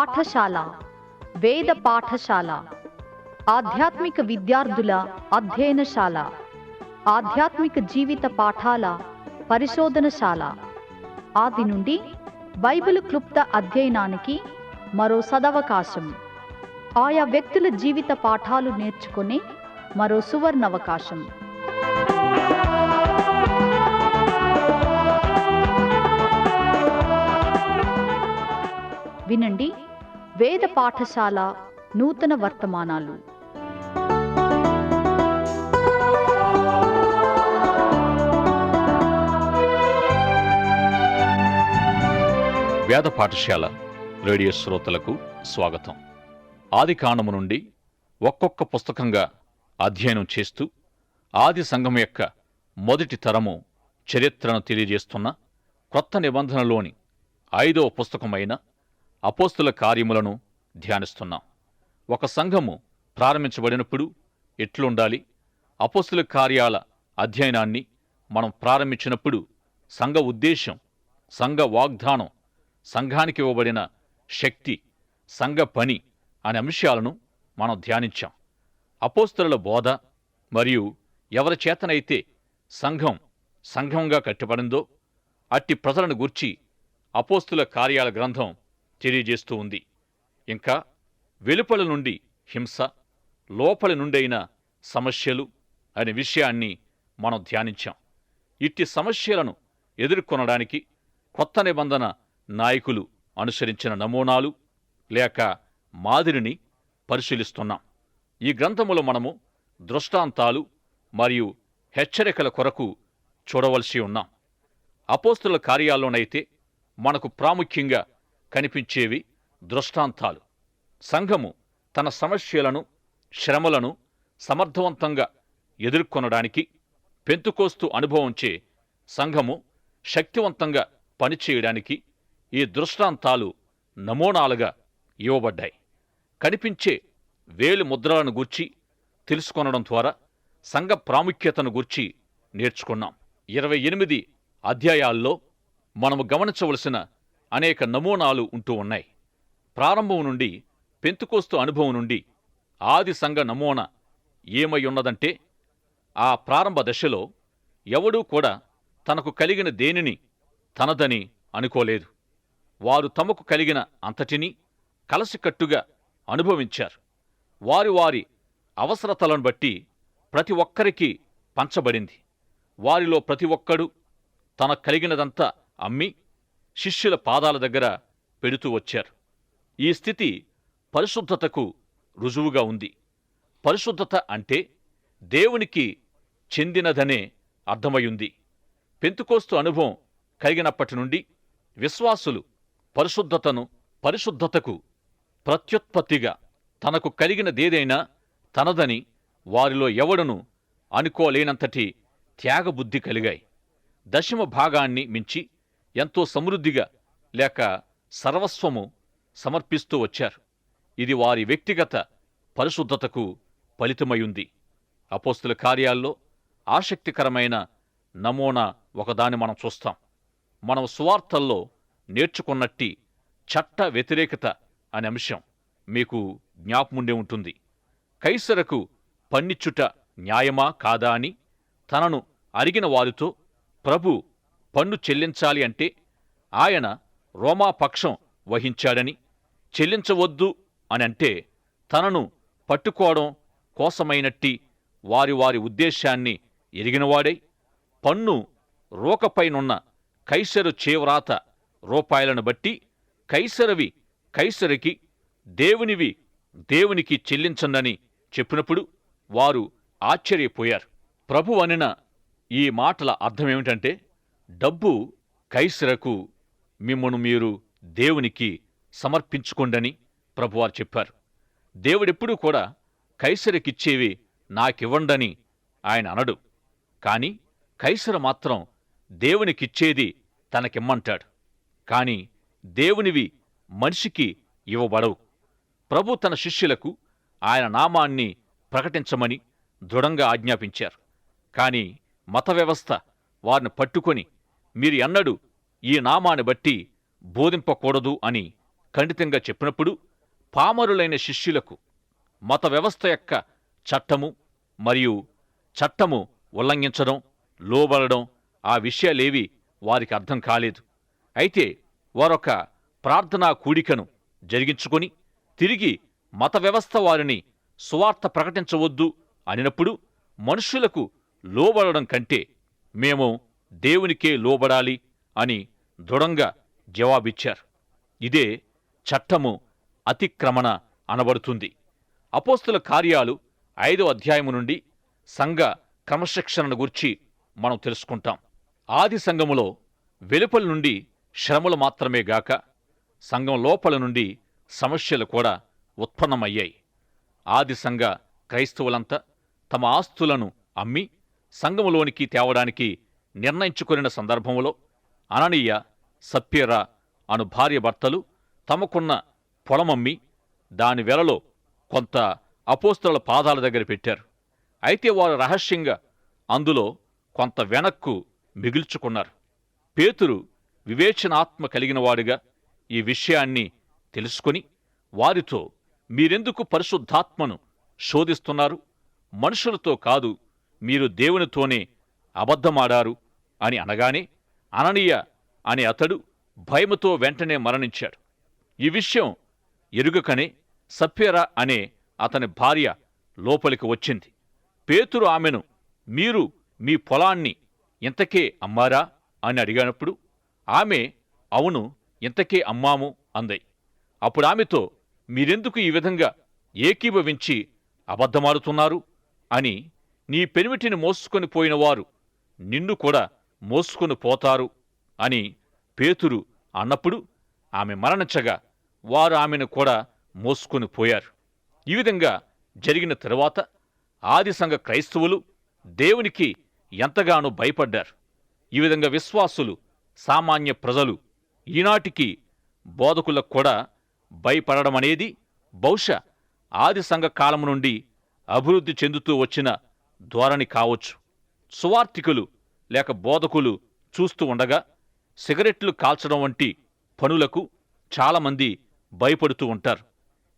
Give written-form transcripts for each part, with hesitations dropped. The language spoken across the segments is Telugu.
పాఠశాల, వేద పాఠశాల, ఆధ్యాత్మిక విద్యార్థుల అధ్యయనశాల, ఆధ్యాత్మిక జీవిత పాఠాల పరిశోధనశాల. ఆది నుండి బైబిల్ క్లుప్త అధ్యయనానికి మరో సదవకాశం. ఆయా వ్యక్తుల జీవిత పాఠాలు నేర్చుకునే మరో సువర్ణవకాశం. వినండి వేద పాఠశాల నూతన వర్తమానాలు. వేద పాఠశాల రేడియో శ్రోతలకు స్వాగతం. ఆది కాండము నుండి ఒక్కొక్క పుస్తకంగా అధ్యయనం చేస్తూ ఆది సంఘం యొక్క మొదటి తరము చరిత్రను తెలియజేస్తున్న కొత్త నిబంధనలోని 5వ పుస్తకమైన అపోస్తుల కార్యములను ధ్యానిస్తున్నాం. ఒక సంఘము ప్రారంభించబడినప్పుడు ఎట్లుండాలి, అపోస్తుల కార్యాల అధ్యయనాన్ని మనం ప్రారంభించినప్పుడు సంఘ ఉద్దేశం, సంఘ వాగ్దానం, సంఘానికి ఇవ్వబడిన శక్తి, సంఘ పని అనే అంశాలను మనం ధ్యానించాం. అపోస్తుల బోధ మరియు ఎవరి చేతనైతే సంఘంగా కట్టబడిందో అట్టి ప్రజలను గూర్చి అపోస్తుల కార్యాల గ్రంథం తెలియజేస్తూ ఉంది. ఇంకా వెలుపల నుండి హింస, లోపలి నుండైన సమస్యలు అనే విషయాన్ని మనం ధ్యానించాం. ఇట్టి సమస్యలను ఎదుర్కొనడానికి కొత్త నిబంధన నాయకులు అనుసరించిన నమూనాలు లేక మాదిరిని పరిశీలిస్తున్నాం. ఈ గ్రంథములో మనము దృష్టాంతాలు మరియు హెచ్చరికల కొరకు చూడవలసి ఉన్నాం. అపోస్తుల కార్యాల్లోనైతే మనకు ప్రాముఖ్యంగా కనిపించేవి దృష్టాంతాలు. సంఘము తన సమస్యలను, శ్రమలను సమర్థవంతంగా ఎదుర్కొనడానికి పెంతుకోస్తు అనుభవంచే సంఘము శక్తివంతంగా పనిచేయడానికి ఈ దృష్టాంతాలు నమూనాలుగా ఇవ్వబడ్డాయి. కనిపించే వేలు ముద్రలను గూర్చి తెలుసుకొనడం ద్వారా సంఘ ప్రాముఖ్యతను గూర్చి నేర్చుకున్నాం. 28 అధ్యాయాల్లో మనము గమనించవలసిన అనేక నమూనాలు ఉంటూ ఉన్నాయి. ప్రారంభం నుండి పెంతుకోస్తు అనుభవం నుండి ఆది సంఘ నమూనా ఏమై ఉన్నదంటే, ఆ ప్రారంభ దశలో ఎవడూ కూడా తనకు కలిగిన దేనిని తనదని అనుకోలేదు. వారు తమకు కలిగిన అంతటినీ కలసికట్టుగా అనుభవించారు. వారి అవసరతలను బట్టి ప్రతి ఒక్కరికి పంచబడింది. వారిలో ప్రతి ఒక్కడు తనకు కలిగినదంతా అమ్మి శిష్యుల పాదాల దగ్గర పెడుతూ వచ్చారు. ఈ స్థితి పరిశుద్ధతకు రుజువుగా ఉంది. పరిశుద్ధత అంటే దేవునికి చెందినదనే అర్థమయ్యుంది. పెంతుకోస్తు అనుభవం కలిగినప్పటి నుండి విశ్వాసులు పరిశుద్ధతకు ప్రత్యుత్పత్తిగా తనకు కలిగినదేదైనా తనదని వారిలో ఎవడును అనుకోలేనంతటి త్యాగబుద్ధి కలిగాయి. దశమ భాగాన్ని మించి ఎంతో సమృద్ధిగా లేక సర్వస్వము సమర్పిస్తూ వచ్చారు. ఇది వారి వ్యక్తిగత పరిశుద్ధతకు ఫలితమయ్యుంది. అపోస్తుల కార్యాల్లో ఆసక్తికరమైన నమూనా ఒకదాన్ని మనం చూస్తాం. మనం సువార్తల్లో నేర్చుకున్నట్టి చట్ట వ్యతిరేకత అనే అంశం మీకు జ్ఞాపముండే ఉంటుంది. కైసరకు పన్నిచ్చుట న్యాయమా కాదా అని తనను అడిగిన వారితో ప్రభు పన్ను చెల్లించాలి అంటే ఆయన రోమా పక్షం వహించాడని, చెల్లించవద్దు అని అంటే తనను పట్టుకోవడం కోసమైనట్టి వారి ఉద్దేశాన్ని ఎరిగినవాడై పన్ను రోకపైనున్న కైసరు చేవ్రాత రూపాయలను బట్టి కైసరవి కైసరికి, దేవునివి దేవునికి చెల్లించండని చెప్పినప్పుడు వారు ఆశ్చర్యపోయారు. ప్రభు అనిన ఈ మాటల అర్థమేమిటంటే, డబ్బు కైసరకు, మిమ్మను మీరు దేవునికి సమర్పించుకోండని ప్రభువారు చెప్పారు. దేవుడెప్పుడూ కూడా కైసరికిచ్చేవి నాకివ్వండని ఆయన అనడు. కాని కైసరు మాత్రం దేవునికిచ్చేది తనకిమ్మంటాడు. కాని దేవునివి మనిషికి ఇవ్వబడవు. ప్రభు తన శిష్యులకు ఆయన నామాన్ని ప్రకటించమని దృఢంగా ఆజ్ఞాపించారు. కాని మత వ్యవస్థ వారిని పట్టుకొని మీరు ఎన్నడూ ఈ నామాన్ని బట్టి బోధింపకూడదు అని ఖండితంగా చెప్పినప్పుడు పామరులైన శిష్యులకు మత వ్యవస్థ యొక్క చట్టము మరియు చట్టము ఉల్లంఘించడం, లోబడడం ఆ విషయాలేవి వారికి అర్థం కాలేదు. అయితే వారొక ప్రార్థనా కూడికను జరిగించుకొని తిరిగి మత వ్యవస్థ వారిని సువార్త ప్రకటించవద్దు అనినప్పుడు మనుష్యులకు లోబడడం కంటే మేము దేవునికే లోబడాలి అని దృఢంగా జవాబిచ్చారు. ఇదే చట్టము అతిక్రమణ అనబడుతుంది. అపోస్తుల కార్యాలు 5వ అధ్యాయము నుండి సంఘ క్రమశిక్షణను గురించి మనం తెలుసుకుంటాం. ఆది సంఘములో వెలుపల నుండి శ్రమలు మాత్రమే గాక సంఘం లోపల నుండి సమస్యలు కూడా ఉత్పన్నమయ్యాయి. ఆది సంఘ క్రైస్తవులంతా తమ ఆస్తులను అమ్మి సంఘములోనికి తేవడానికి నిర్ణయించుకొనిన సందర్భంలో అననీయ, సప్పీరా అను భార్య భర్తలు తమకున్న పొలమమ్మి దాని వెలలో కొంత అపోస్తలుల పాదాల దగ్గర పెట్టారు. అయితే వారు రహస్యంగా అందులో కొంత వెనక్కు మిగిల్చుకున్నారు. పేతురు వివేచనాత్మ కలిగినవాడుగా ఈ విషయాన్ని తెలుసుకొని వారితో, మీరెందుకు పరిశుద్ధాత్మను శోధిస్తున్నారు? మనుషులతో కాదు, మీరు దేవునితోనే అబద్ధమాడారు అని అనగానే అననీయ అనే అతడు భయముతో వెంటనే మరణించాడు. ఈ విషయం ఎరుగకనే సప్పీరా అనే అతని భార్య లోపలికి వచ్చింది. పేతురు ఆమెను, మీరు మీ పొలాన్ని ఇంతకే అమ్మారా అని అడిగినప్పుడు ఆమె, అవును, ఇంతకే అమ్మాము అంది. అప్పుడు ఆమెతో, మీరెందుకు ఈ విధంగా ఏకీభవించి అబద్ధమాడుతున్నారు అని, నీ పెనిమిటిని మోసుకొని పోయినవారు నిన్ను కూడా మోసుకొని పోతారు అని పేతురు అన్నప్పుడు ఆమె మరణించగా వారు ఆమెను కూడా మోసుకొని పోయారు. ఈ విధంగా జరిగిన తరువాత ఆది సంఘ క్రైస్తవులు దేవునికి ఎంతగానో భయపడ్డారు. ఈ విధంగా విశ్వాసులు, సామాన్య ప్రజలు ఈనాటికి బోధకులకు కూడా భయపడమనేది బహుశా ఆది సంఘ కాలం నుండి అభివృద్ధి చెందుతూ వచ్చిన ధోరణి కావచ్చు. సువార్తికులు లేక బోధకులు చూస్తూ ఉండగా సిగరెట్లు కాల్చడం వంటి పనులకు చాలామంది భయపడుతూ ఉంటారు.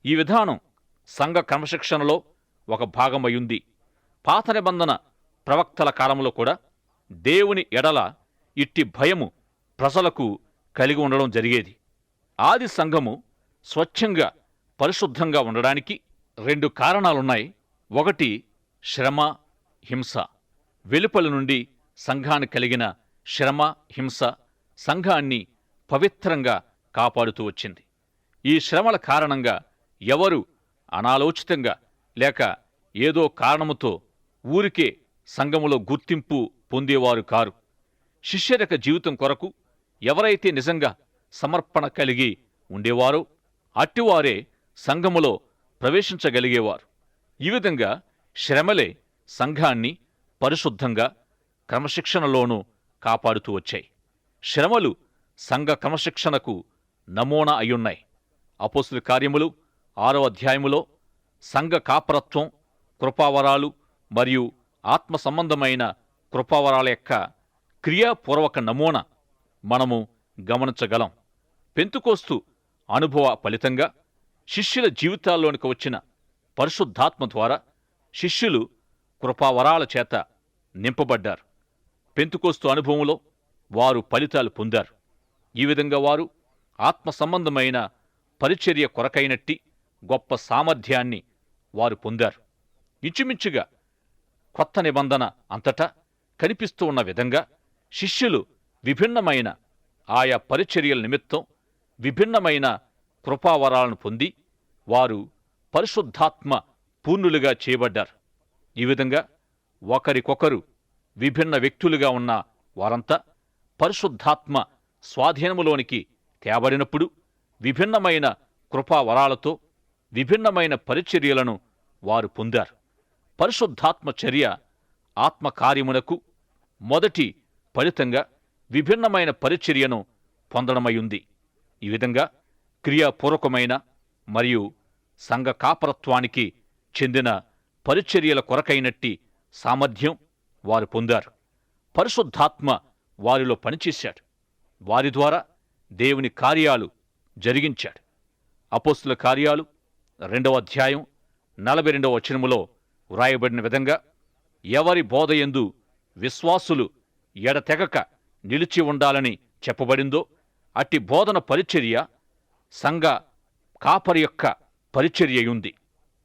ఈ విధానం సంఘ క్రమశిక్షణలో ఒక భాగమయ్యుంది. పాత నిబంధన ప్రవక్తల కాలంలో కూడా దేవుని ఎడల ఇట్టి భయము ప్రజలకు కలిగి ఉండడం జరిగేది. ఆది సంఘము స్వచ్ఛంగా పరిశుద్ధంగా ఉండడానికి 2 కారణాలున్నాయి. ఒకటి శ్రమ, హింస. వెలుపల నుండి సంఘానికి కలిగిన శ్రమ, హింస సంఘాన్ని పవిత్రంగా కాపాడుతూ వచ్చింది. ఈ శ్రమల కారణంగా ఎవరు అనాలోచితంగా లేక ఏదో కారణముతో ఊరికే సంఘములో గుర్తింపు పొందేవారు కారు. శిష్యరక జీవితం కొరకు ఎవరైతే నిజంగా సమర్పణ కలిగి ఉండేవారో అట్టివారే సంఘములో ప్రవేశించగలిగేవారు. ఈ విధంగా శ్రమలే సంఘాన్ని పరిశుద్ధంగా క్రమశిక్షణలోనూ కాపాడుతూ వచ్చాయి. శ్రమలు సంఘ క్రమశిక్షణకు నమూనా అయ్యున్నాయి. అపోస్తుల కార్యములు 6వ అధ్యాయములో సంఘ కాపరత్వం, కృపావరాలు మరియు ఆత్మ సంబంధమైన కృపావరాల యొక్క క్రియాపూర్వక నమూనా మనము గమనించగలం. పెంతుకోస్తు అనుభవ ఫలితంగా శిష్యుల జీవితాల్లోనికి వచ్చిన పరిశుద్ధాత్మ ద్వారా శిష్యులు కృపావరాల చేత నింపబడ్డారు. పెంతుకోస్తు అనుభవంలో వారు ఫలితాలు పొందారు. ఈ విధంగా వారు ఆత్మ సంబంధమైన పరిచర్య కొరకైనట్టి గొప్ప సామర్థ్యాన్ని వారు పొందారు. ఇంచుమించుగా కొత్త నిబంధన అంతటా కనిపిస్తూ ఉన్న విధంగా శిష్యులు విభిన్నమైన ఆయా పరిచర్యల నిమిత్తం విభిన్నమైన కృపావరాలను పొంది వారు పరిశుద్ధాత్మ పూర్ణులుగా చేయబడ్డారు. ఈ విధంగా ఒకరికొకరు విభిన్న వ్యక్తులుగా ఉన్న వారంతా పరిశుద్ధాత్మ స్వాధీనములోనికి తేబడినప్పుడు విభిన్నమైన కృపావరాలతో విభిన్నమైన పరిచర్యలను వారు పొందారు. పరిశుద్ధాత్మ చర్య ఆత్మకార్యమునకు మొదటి ఫలితంగా విభిన్నమైన పరిచర్యను పొందడమయ్యుంది. ఈ విధంగా క్రియాపూర్వకమైన మరియు సంఘ కాపరత్వానికి చెందిన పరిచర్యల కొరకైనట్టి సామర్థ్యం వారు పొందారు. పరిశుద్ధాత్మ వారిలో పనిచేశాడు. వారి ద్వారా దేవుని కార్యాలు జరిగించాడు. అపోస్తుల కార్యాలు 2వ అధ్యాయం 42వ వచనములో వ్రాయబడిన విధంగా ఎవరి బోధయందు విశ్వాసులు ఎడతెగక నిలిచి ఉండాలని చెప్పబడిందో అట్టి బోధన పరిచర్య సంఘ కాపరి యొక్క పరిచర్యయుంది.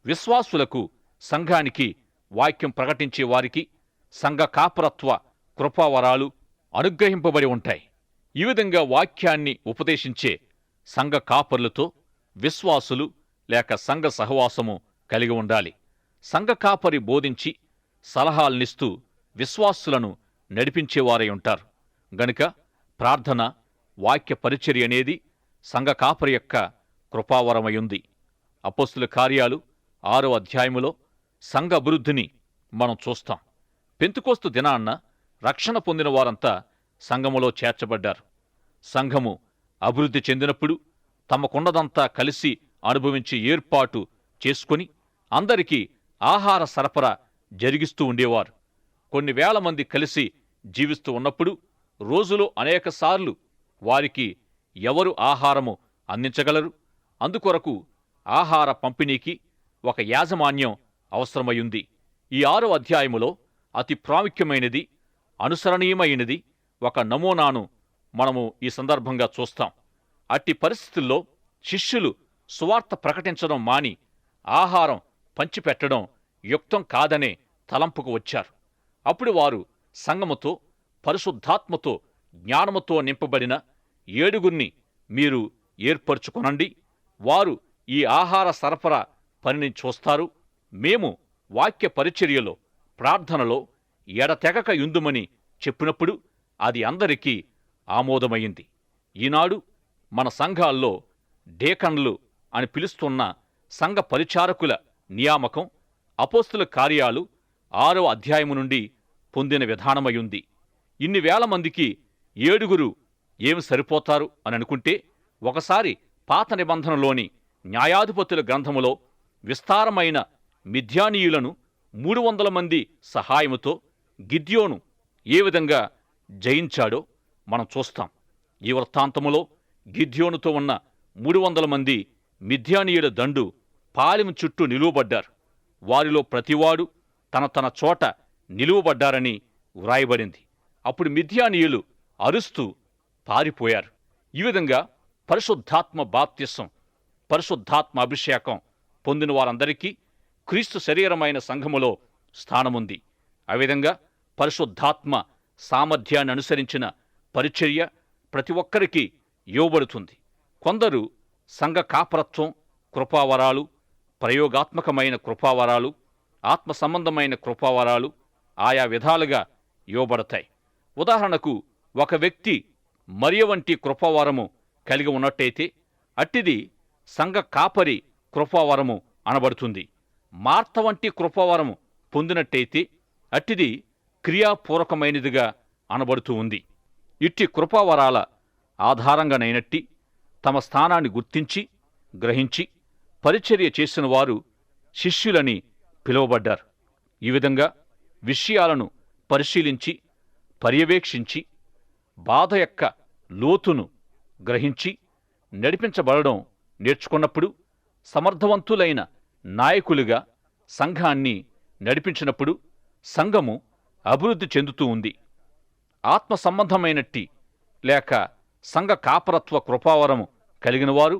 విశ్వాసులకు, సంఘానికి వాక్యం ప్రకటించే వారికి సంఘ కాపరత్వ కృపావరాలు అనుగ్రహింపబడి ఉంటాయి. ఈ విధంగా వాక్యాన్ని ఉపదేశించే సంఘ కాపరులతో విశ్వాసులు లేక సంఘ సహవాసము కలిగి ఉండాలి. సంఘ కాపరి బోధించి సలహాలనిస్తూ విశ్వాసులను నడిపించేవారై ఉంటారు. గనుక ప్రార్థన, వాక్య పరిచర్య అనేది సంఘ కాపరి యొక్క కృపావరమయుంది. అపోస్తుల కార్యాలు 6వ అధ్యాయములో సంఘ అభివృద్ధిని మనం చూస్తాం. పెంతెకోస్తు దినాన్న రక్షణ పొందిన వారంతా సంఘములో చేర్చబడ్డారు. సంఘము అభివృద్ధి చెందినప్పుడు తమకున్నదంతా కలిసి అనుభవించి ఏర్పాటు చేసుకుని అందరికీ ఆహార సరఫరా జరిగిస్తూ ఉండేవారు. కొన్ని వేల మంది కలిసి జీవిస్తూ ఉన్నప్పుడు రోజులో అనేకసార్లు వారికి ఎవరు ఆహారము అందించగలరు? అందుకొరకు ఆహార పంపిణీకి ఒక యాజమాన్యం అవసరమయ్యుంది. ఈ 6వ అధ్యాయములో అతి ప్రాముఖ్యమైనది, అనుసరణీయమైనది ఒక నమూనాను మనము ఈ సందర్భంగా చూస్తాం. అట్టి పరిస్థితుల్లో శిష్యులు సువార్త ప్రకటించడం మాని ఆహారం పంచిపెట్టడం యుక్తం కాదనే తలంపుకు వచ్చారు. అప్పుడు వారు సంఘముతో, పరిశుద్ధాత్మతో, జ్ఞానముతో నింపబడిన 7 మీరు ఏర్పరచుకొనండి. వారు ఈ ఆహార సరఫరా పనిని చూస్తారు. మేము వాక్య పరిచర్యలో, ప్రార్థనలో ఎడతెగక యుందుమని చెప్పినప్పుడు అది అందరికీ ఆమోదమైంది. ఈనాడు మన సంఘాల్లో డేకన్లు అని పిలుస్తున్న సంఘ పరిచారకుల నియామకం అపోస్తుల కార్యాలు 6వ అధ్యాయము నుండి పొందిన విధానమయుంది. ఇన్ని వేల మందికి 7 ఏమి సరిపోతారు అని అనుకుంటే, ఒకసారి పాత నిబంధనలోని న్యాయాధిపతుల గ్రంథములో విస్తారమైన మిద్యానీయులను 300 మంది సహాయముతో గిద్యోను ఏ విధంగా జయించాడో మనం చూస్తాం. ఈ వృత్తాంతములో గిద్యోనుతో ఉన్న 300 మంది మిద్యానీయుల దండు పాలెము చుట్టూ నిలువబడ్డారు. వారిలో ప్రతివాడు తన తన చోట నిలువబడ్డారని వ్రాయబడింది. అప్పుడు మిద్యానీయులు అరుస్తూ పారిపోయారు. ఈ విధంగా పరిశుద్ధాత్మ బాప్తిసం, పరిశుద్ధాత్మ అభిషేకం పొందిన వారందరికీ క్రీస్తు శరీరమైన సంఘములో స్థానముంది. ఆ విధంగా పరిశుద్ధాత్మ సామర్థ్యాన్ని అనుసరించిన పరిచర్య ప్రతి ఒక్కరికి ఇవ్వబడుతుంది. కొందరు సంఘ కాపరత్వం కృపావరాలు, ప్రయోగాత్మకమైన కృపావరాలు, ఆత్మ సంబంధమైన కృపావరాలు ఆయా విధాలుగా ఇవ్వబడతాయి. ఉదాహరణకు, ఒక వ్యక్తి మరియ వంటి కృపావరము కలిగి ఉన్నట్టయితే అట్టిది సంఘ కాపరి కృపావరము అనబడుతుంది. మార్త వంటి కృపావరము పొందినట్టయితే అట్టిది క్రియాపూర్వకమైనదిగా అనబడుతూ ఉంది. ఇట్టి కృపావరాల ఆధారంగానైనట్టి తమ స్థానాన్ని గుర్తించి గ్రహించి పరిచర్య చేసిన వారు శిష్యులని పిలువబడ్డారు. ఈ విధంగా విషయాలను పరిశీలించి, పర్యవేక్షించి, బాధ యొక్క లోతును గ్రహించి నడిపించబడడం నేర్చుకున్నప్పుడు, సమర్థవంతులైన నాయకులుగా సంఘాన్ని నడిపించినప్పుడు సంఘము అభివృద్ధి చెందుతూ ఉంది. ఆత్మ సంబంధమైనట్టి లేక సంఘ కాపరత్వ కృపావరము కలిగిన వారు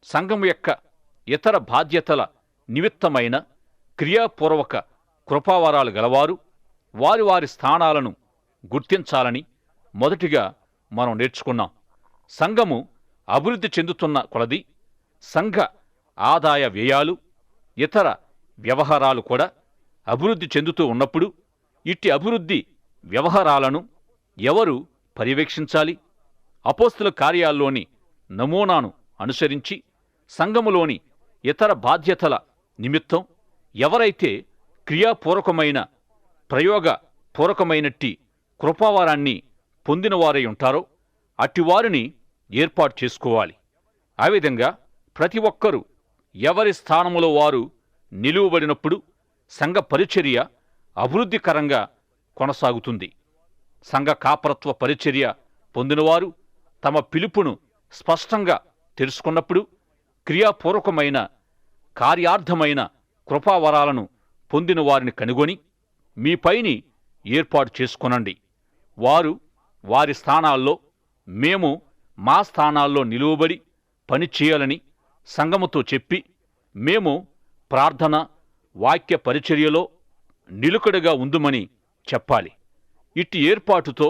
సంఘము యొక్క ఇతర బాధ్యతల నిమిత్తమైన క్రియాపూర్వక కృపావరాలు గలవారు వారి వారి స్థానాలను గుర్తించాలని మొదటిగా మనం నేర్చుకున్నాం. సంఘము అభివృద్ధి చెందుతున్న కొలది సంఘ ఆదాయ వ్యయాలు, ఇతర వ్యవహారాలు కూడా అభివృద్ధి చెందుతూ ఉన్నప్పుడు ఇట్టి అభివృద్ధి వ్యవహారాలను ఎవరు పర్యవేక్షించాలి? అపోస్తుల కార్యాల్లోని నమూనాను అనుసరించి సంఘములోని ఇతర బాధ్యతల నిమిత్తం ఎవరైతే క్రియాపూర్వకమైన, ప్రయోగపూర్వకమైనట్టి కృపావరాన్ని పొందినవారై ఉంటారో అట్టివారిని ఏర్పాటు చేసుకోవాలి. ఆ విధంగా ప్రతి ఒక్కరూ ఎవరి స్థానములో వారు నిలువబడినప్పుడు సంఘ పరిచర్య అభివృద్ధికరంగా కొనసాగుతుంది. సంఘ కాపరత్వ పరిచర్య పొందినవారు తమ పిలుపును స్పష్టంగా తెలుసుకున్నప్పుడు క్రియాపూర్వకమైన కార్యార్థమైన కృపావరాలను పొందిన వారిని కనుగొని మీపైని ఏర్పాటు చేసుకొనండి. వారు వారి స్థానాల్లో, మేము మా స్థానాల్లో నిలువబడి పని చేయాలని సంఘముతో చెప్పి, మేము ప్రార్థన వాక్య పరిచర్యలో నిలుకడగా ఉందుమని చెప్పాలి. ఇట్టి ఏర్పాటుతో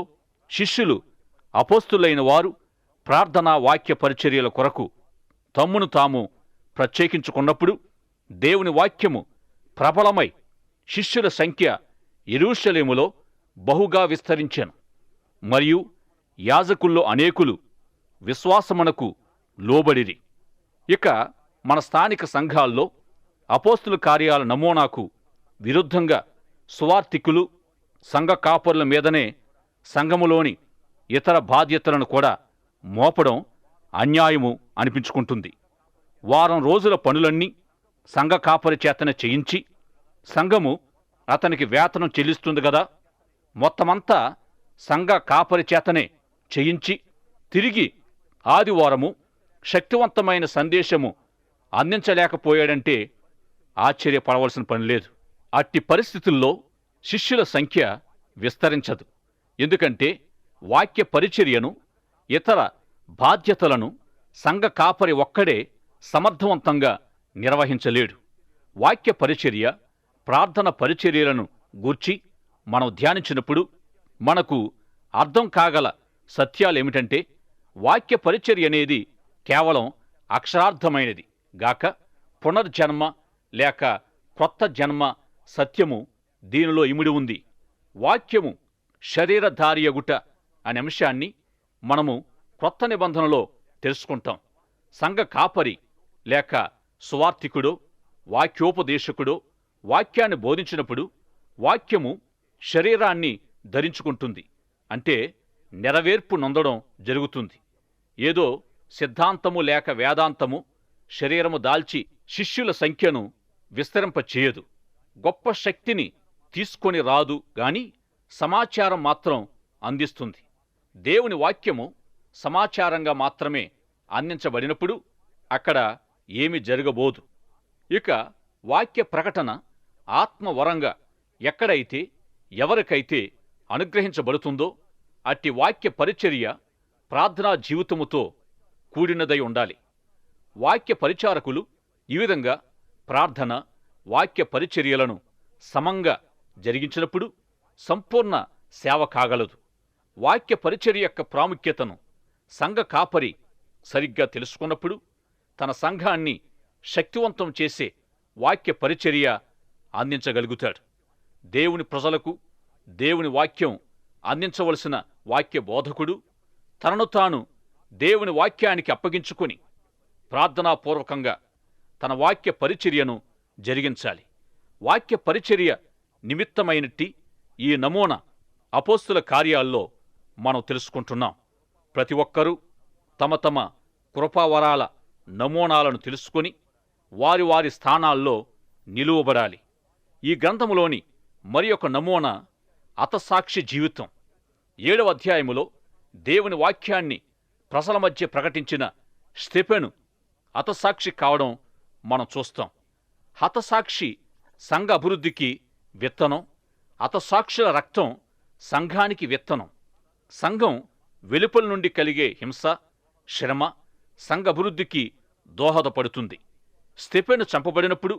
శిష్యులు అపోస్తులైన వారు ప్రార్థనా వాక్య పరిచర్యల కొరకు తమ్మును తాము ప్రత్యేకించుకున్నప్పుడు దేవుని వాక్యము ప్రబలమై శిష్యుల సంఖ్య యెరూషలేములో బహుగా విస్తరించెను. మరియు యాజకుల్లో అనేకులు విశ్వాసమునకు లోబడిరి. ఇక మన స్థానిక సంఘాల్లో అపోస్తుల కార్యాల నమూనాకు విరుద్ధంగా సువార్తికులు, సంఘ కాపరుల మీదనే సంఘములోని ఇతర బాధ్యతలను కూడా మోపడం అన్యాయము అనిపించుకుంటుంది. వారం రోజుల పనులన్నీ సంఘ కాపరి చేతనే చేయించి సంఘము అతనికి వేతనం చెల్లిస్తుంది గదా, మొత్తమంతా సంఘ కాపరి చేతనే చేయించి తిరిగి ఆదివారము శక్తివంతమైన సందేశము అందించలేకపోయాడంటే ఆశ్చర్యపడవలసిన పని లేదు. అట్టి పరిస్థితుల్లో శిష్యుల సంఖ్య విస్తరించదు. ఎందుకంటే వాక్య పరిచర్యను, ఇతర బాధ్యతలను సంఘ కాపరి ఒక్కడే సమర్థవంతంగా నిర్వహించలేడు. వాక్య పరిచర్య, ప్రార్థన పరిచర్యలను గూర్చి మనం ధ్యానించినప్పుడు మనకు అర్థం కాగల సత్యాలేమిటంటే, వాక్య పరిచర్య అనేది కేవలం అక్షరార్థమైనది గాక పునర్జన్మ లేక కొత్త జన్మ సత్యము దీనిలో ఇమిడి ఉంది. వాక్యము శరీరధారియగుట అనే అంశాన్ని మనము కొత్త నిబంధనలో తెలుసుకుంటాం. సంఘ కాపరి లేక సువార్తికుడో వాక్యోపదేశకుడో వాక్యాన్ని బోధించినప్పుడు వాక్యము శరీరాన్ని ధరించుకుంటుంది. అంటే నెరవేర్పు నొందడం జరుగుతుంది. ఏదో సిద్ధాంతము లేక వేదాంతము శరీరము దాల్చి శిష్యుల సంఖ్యను విస్తరింపచేయదు. గొప్ప శక్తిని తీసుకొని రాదు గాని సమాచారం మాత్రం అందిస్తుంది. దేవుని వాక్యము సమాచారంగా మాత్రమే అందించబడినప్పుడు అక్కడ ఏమి జరగబోదు. ఇక వాక్య ప్రకటన ఆత్మవరంగా ఎక్కడైతే ఎవరికైతే అనుగ్రహించబడుతుందో అట్టి వాక్య పరిచర్య ప్రార్థనా జీవితముతో కూడినదై ఉండాలి. వాక్య పరిచారకులు ఈ విధంగా ప్రార్థన వాక్య పరిచర్యలను సమంగా జరిగించినప్పుడు సంపూర్ణ సేవ కాగలదు. వాక్య పరిచర్య యొక్క ప్రాముఖ్యతను సంఘ కాపరి సరిగ్గా తెలుసుకున్నప్పుడు తన సంఘాన్ని శక్తివంతం చేసే వాక్య పరిచర్య అందించగలుగుతాడు. దేవుని ప్రజలకు దేవుని వాక్యం అందించవలసిన వాక్య బోధకుడు తనను తాను దేవుని వాక్యానికి అప్పగించుకొని ప్రార్థనాపూర్వకంగా తన వాక్య పరిచర్యను జరిగించాలి. వాక్య పరిచర్య నిమిత్తమైనట్టి ఈ నమూనా అపోస్తుల కార్యాల్లో మనం తెలుసుకుంటున్నాం. ప్రతి ఒక్కరూ తమ తమ కృపావరాల నమూనాలను తెలుసుకొని వారి వారి స్థానాల్లో నిలువబడాలి. ఈ గ్రంథములోని మరి ఒక నమూనా హతసాక్షి జీవితం. 7వ అధ్యాయములో దేవుని వాక్యాన్ని ప్రజల మధ్య ప్రకటించిన స్టెఫెను హతసాక్షి కావడం మనం చూస్తాం. హతసాక్షి సంఘ అభివృద్ధికి విత్తనం, హతసాక్షుల రక్తం సంఘానికి విత్తనం. సంఘం వెలుపల నుండి కలిగే హింస, శ్రమ సంఘ అభివృద్ధికి దోహదపడుతుంది. స్టెఫెను చంపబడినప్పుడు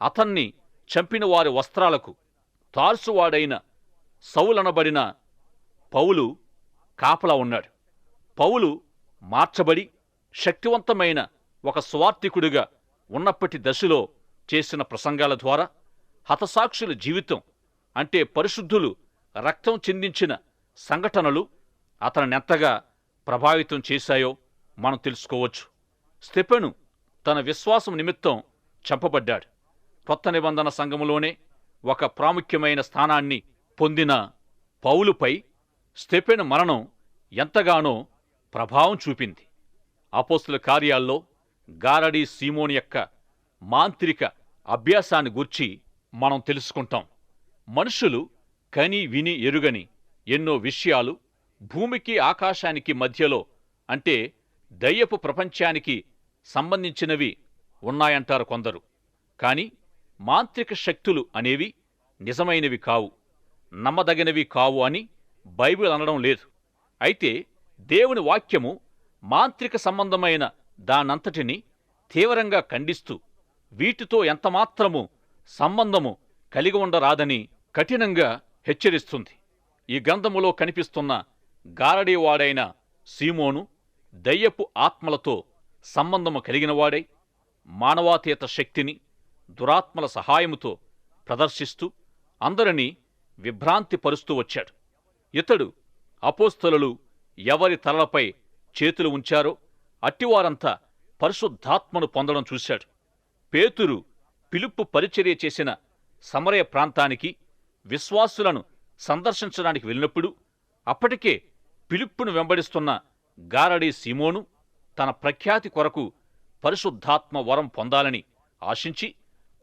అతన్ని చంపిన వారి వస్త్రాలకు తార్సువాడైన సౌలనబడిన పౌలు కాపలా ఉన్నాడు. పౌలు మార్చబడి శక్తివంతమైన ఒక స్వార్థికుడిగా ఉన్నప్పటి దశలో చేసిన ప్రసంగాల ద్వారా హతసాక్షుల జీవితం అంటే పరిశుద్ధులు రక్తం చిందించిన సంఘటనలు అతనినెంతగా ప్రభావితం చేశాయో మనం తెలుసుకోవచ్చు. స్టెఫెను తన విశ్వాసం నిమిత్తం చంపబడ్డాడు. కొత్త నిబంధన సంఘములోనే ఒక ప్రాముఖ్యమైన స్థానాన్ని పొందిన పౌలుపై స్టెఫెను మరణం ఎంతగానో ప్రభావం చూపింది. అపోస్తుల కార్యాల్లో గారడీ సీమోను యొక్క మాంత్రిక అభ్యాసాన్ని గూర్చి మనం తెలుసుకుంటాం. మనుషులు కని విని ఎరుగని ఎన్నో విషయాలు భూమికి ఆకాశానికి మధ్యలో అంటే దయ్యపు ప్రపంచానికి సంబంధించినవి ఉన్నాయంటారు కొందరు. కానీ మాంత్రిక శక్తులు అనేవి నిజమైనవి కావు, నమ్మదగినవి కావు అని బైబిల్ అనడం లేదు. అయితే దేవుని వాక్యము మాంత్రిక సంబంధమైన దానంతటిని తీవ్రంగా ఖండిస్తూ వీటితో ఎంతమాత్రము సంబంధము కలిగి ఉండరాదని కఠినంగా హెచ్చరిస్తుంది. ఈ గ్రంథములో కనిపిస్తున్న గారడీవాడైన సీమోను దయ్యపు ఆత్మలతో సంబంధము కలిగినవాడై మానవాతీత శక్తిని దురాత్మల సహాయముతో ప్రదర్శిస్తూ అందరినీ విభ్రాంతిపరుస్తూ వచ్చాడు. ఇతడు అపోస్తలులు ఎవరి తలలపై చేతులు ఉంచారో అట్టివారంతా పరిశుద్ధాత్మను పొందడం చూశాడు. పేతురు ఫిలిప్పు పరిచర్య చేసిన సమరయ ప్రాంతానికి విశ్వాసులను సందర్శించడానికి వెళ్ళినప్పుడు అప్పటికే ఫిలిప్పును వెంబడిస్తున్న గారడీ సీమోను తన ప్రఖ్యాతి కొరకు పరిశుద్ధాత్మ వరం పొందాలని ఆశించి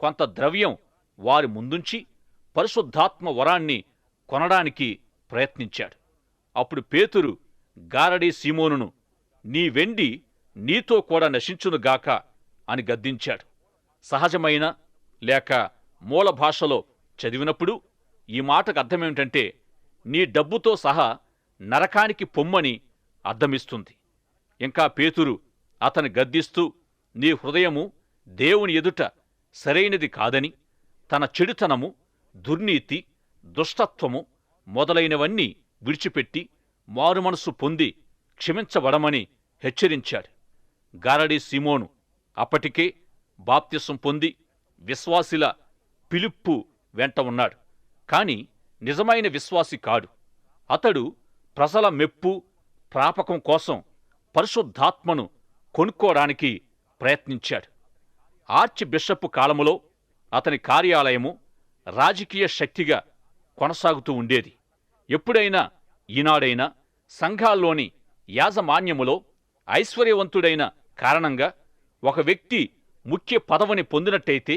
కొంత ద్రవ్యం వారి ముందుంచి పరిశుద్ధాత్మ వరాన్ని కొనడానికి ప్రయత్నించాడు. అప్పుడు పేతురు గారడీ సీమోనును, నీ వెండి నీతో కూడా నశించునుగాక అని గద్దించాడు. సహజమైన లేక మూల భాషలో చదివినప్పుడు ఈ మాటకు అర్థమేమిటంటే, నీ డబ్బుతో సహా నరకానికి పొమ్మని అర్థమిస్తుంది. ఇంకా పేతురు అతని గద్దిస్తూ, నీ హృదయము దేవుని ఎదుట సరైనది కాదని, తన చెడుతనము, దుర్నీతి, దుష్టత్వము మొదలైనవన్నీ విడిచిపెట్టి మారుమనసు పొంది క్షమించబడమని హెచ్చరించాడు. గారడీ సీమోను అప్పటికే బాప్తిసం పొంది విశ్వాసిల ఫిలిప్పు వెంట ఉన్నాడు. కాని నిజమైన విశ్వాసి కాడు. అతడు ప్రజల మెప్పు ప్రాపకం కోసం పరిశుద్ధాత్మను కొనుక్కోవడానికి ప్రయత్నించాడు. ఆర్చ్ బిషప్ కాలములో అతని కార్యాలయము రాజకీయ శక్తిగా కొనసాగుతూ ఉండేది. ఎప్పుడైనా ఈనాడైనా సంఘాల్లోని యాజమాన్యములో ఐశ్వర్యవంతుడైన కారణంగా ఒక వ్యక్తి ముఖ్య పదవిని పొందినట్టయితే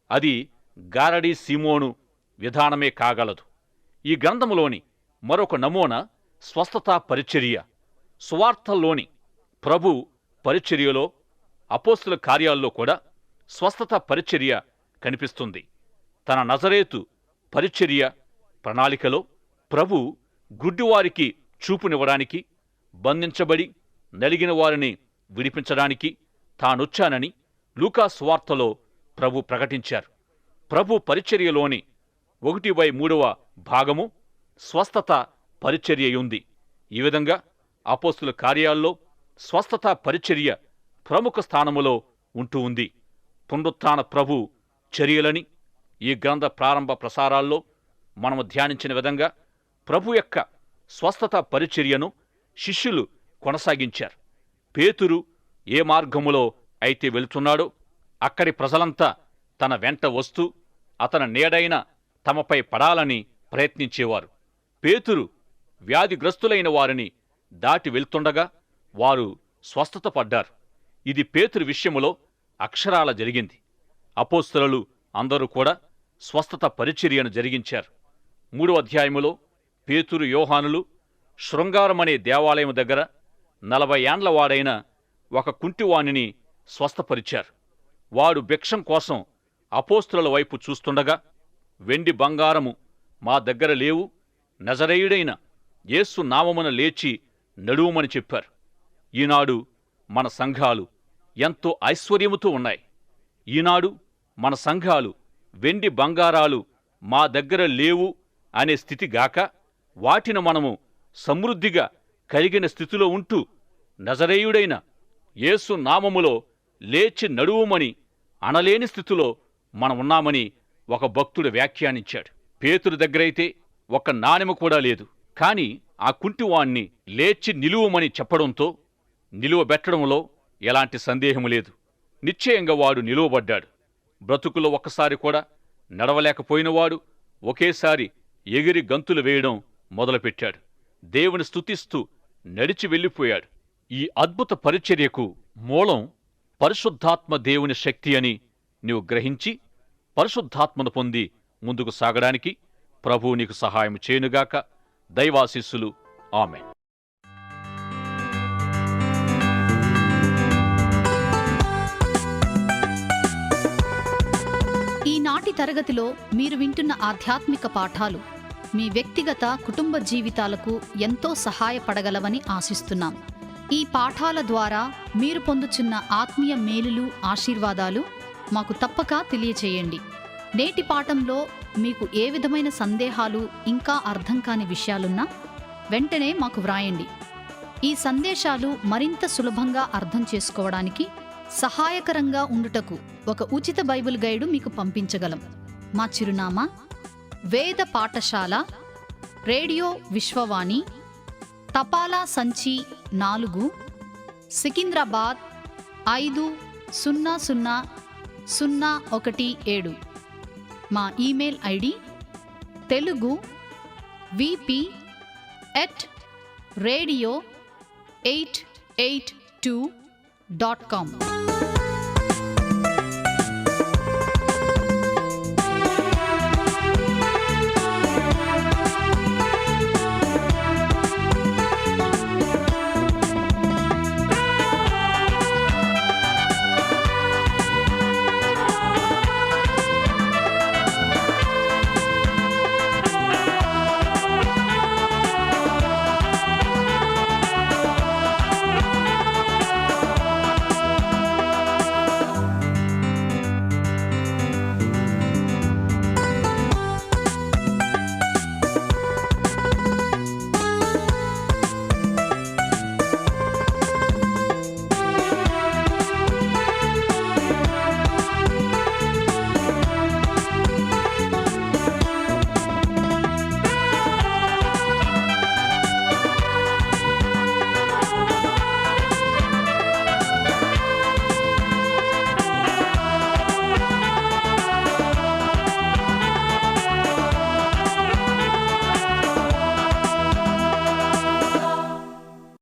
అది గారడీ సీమోను విధానమే కాగలదు. ఈ గ్రంథములోని మరొక నమూనా స్వస్థతా పరిచర్య. సువార్తల్లోని ప్రభు పరిచర్యలో, అపోస్తుల కార్యాల్లో కూడా స్వస్థత పరిచర్య కనిపిస్తుంది. తన నజరేతు పరిచర్య ప్రణాళికలో ప్రభు గుడ్డివారికి చూపునివ్వడానికి, బంధించబడి నలిగిన వారిని విడిపించడానికి తానొచ్చానని లూకా సువార్తలో ప్రభు ప్రకటించారు. ప్రభు పరిచర్యలోని 1/3 భాగము స్వస్థత పరిచర్యయుంది. ఈ విధంగా అపోస్తుల కార్యాల్లో స్వస్థత పరిచర్య ప్రముఖ స్థానములో ఉంటూ ఉంది. పునరుత్థాన ప్రభు చర్యలని ఈ గ్రంథ ప్రారంభ ప్రసారాల్లో మనము ధ్యానించిన విధంగా ప్రభు యొక్క స్వస్థత పరిచర్యను శిష్యులు కొనసాగించారు. పేతురు ఏ మార్గములో అయితే వెళుతున్నాడో అక్కడి ప్రజలంతా తన వెంట వస్తూ అతని నీడైన తమపై పడాలని ప్రయత్నించేవారు. పేతురు వ్యాధిగ్రస్తులైన వారిని దాటి వెళ్తుండగా వారు స్వస్థత పడ్డారు. ఇది పేతురు విషయములో అక్షరాల జరిగింది. అపోస్తలులు అందరూ కూడా స్వస్థత పరిచర్యను జరిగించారు. 3వ అధ్యాయములో పేతురు, యోహానులు శృంగారమనే దేవాలయం దగ్గర 40 ఏండ్ల వాడైన ఒక కుంటివాణిని స్వస్థపరిచారు. వాడు భిక్షం కోసం అపోస్తలుల వైపు చూస్తుండగా, వెండి బంగారము మా దగ్గర లేవు, నజరేయుడైన యేసు నామమున లేచి నడువుమని చెప్పారు. ఈనాడు మన సంఘాలు ఎంతో ఐశ్వర్యముతో ఉన్నాయి. ఈనాడు మన సంఘాలు వెండి బంగారాలు మా దగ్గర లేవు అనే స్థితిగాక, వాటిని మనము సమృద్ధిగా కలిగిన స్థితిలో ఉంటూ నజరేయుడైన యేసు నామములో లేచి నడువుమని అనలేని స్థితిలో మనమున్నామని ఒక భక్తుడు వ్యాఖ్యానించాడు. పేతురు దగ్గరైతే ఒక నాణెము కూడా లేదు. కాని ఆ కుంటివాణ్ణి లేచి నిలువుమని చెప్పడంతో నిలువబెట్టడంలో ఎలాంటి సందేహము లేదు. నిశ్చయంగా వాడు నిలువబడ్డాడు. బ్రతుకులో ఒక్కసారి కూడా నడవలేకపోయినవాడు ఒకేసారి ఎగిరి గంతులు వేయడం మొదలుపెట్టాడు. దేవుని స్తుతిస్తూ నడిచి వెళ్ళిపోయాడు. ఈ అద్భుత పరిచర్యకు మూలం పరిశుద్ధాత్మ దేవుని శక్తి అని నీవు గ్రహించి పరిశుద్ధాత్మను పొంది ముందుకు సాగడానికి ప్రభువు నీకు సహాయం చేయునుగాక. దైవాశీస్సులు. ఆమేన్. తరగతిలో మీరు వింటున్న ఆధ్యాత్మిక పాఠాలు మీ వ్యక్తిగత కుటుంబ జీవితాలకు ఎంతో సహాయపడగలవని ఆశిస్తున్నాం. ఈ పాఠాల ద్వారా మీరు పొందుచున్న ఆత్మీయ మేలులు, ఆశీర్వాదాలు మాకు తప్పక తెలియచేయండి. నేటి పాఠంలో మీకు ఏ విధమైన సందేహాలు, ఇంకా అర్థం కాని విషయాలున్నా వెంటనే మాకు వ్రాయండి. ఈ సందేశాలు మరింత సులభంగా అర్థం చేసుకోవడానికి సహాయకరంగా ఉండుటకు ఒక ఉచిత బైబిల్ గైడు మీకు పంపించగలం. మా చిరునామా: వేద పాఠశాల, రేడియో విశ్వవాణి, తపాలా సంచి 4, సికింద్రాబాద్ 500017. మా ఈమెయిల్ ఐడి telugu@radio882.com.